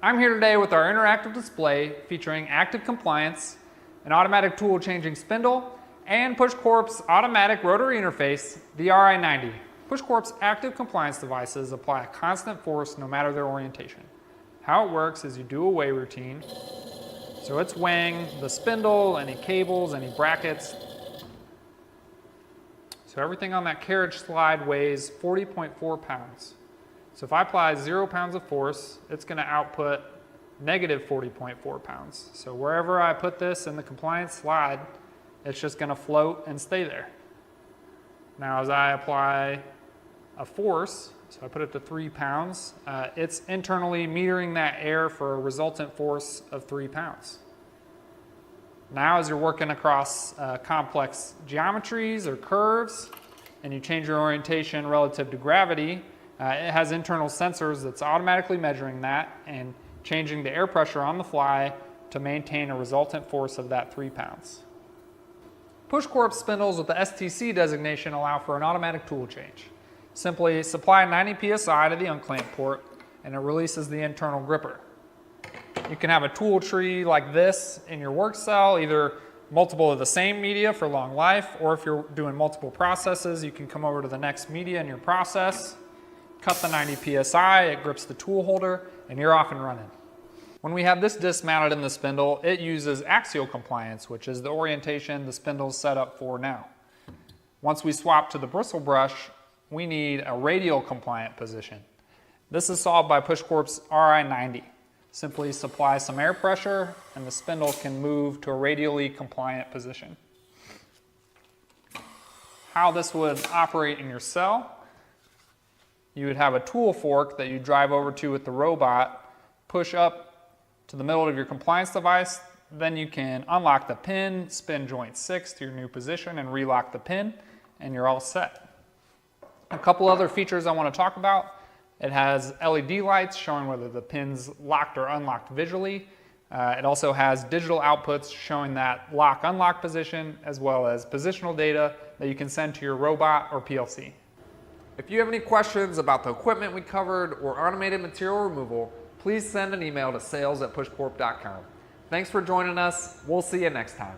I'm here today with our interactive display featuring active compliance, an automatic tool changing spindle, and PushCorp's automatic rotary interface, the RI-90. PushCorp's active compliance devices apply a constant force no matter their orientation. How it works is you do a weigh routine, so it's weighing the spindle, any cables, any brackets. So everything on that carriage slide weighs 40.4 pounds. So if I apply 0 pounds of force, it's going to output negative 40.4 pounds. So wherever I put this in the compliance slide, it's just going to float and stay there. Now as I apply a force, so I put it to 3 pounds, it's internally metering that air for a resultant force of 3 pounds. Now as you're working across complex geometries or curves, and you change your orientation relative to gravity, it has internal sensors that's automatically measuring that and changing the air pressure on the fly to maintain a resultant force of that 3 pounds. PushCorp spindles with the STC designation allow for an automatic tool change. Simply supply 90 psi to the unclamp port and it releases the internal gripper. You can have a tool tree like this in your work cell, either multiple of the same media for long life, or if you're doing multiple processes, you can come over to the next media in your process, cut the 90 psi, it grips the tool holder, and you're off and running. When we have this disc mounted in the spindle, it uses axial compliance, which is the orientation the spindle's set up for now. Once we swap to the bristle brush, we need a radial compliant position. This is solved by PushCorp's RI-90. Simply supply some air pressure and the spindle can move to a radially compliant position. How this would operate in your cell: you would have a tool fork that you drive over to with the robot, push up to the middle of your compliance device, then you can unlock the pin, spin joint 6 to your new position and relock the pin, and you're all set. A couple other features I want to talk about. It has LED lights showing whether the pin's locked or unlocked visually. It also has digital outputs showing that lock-unlock position, as well as positional data that you can send to your robot or PLC. If you have any questions about the equipment we covered or automated material removal, please send an email to sales@pushcorp.com. Thanks for joining us. We'll see you next time.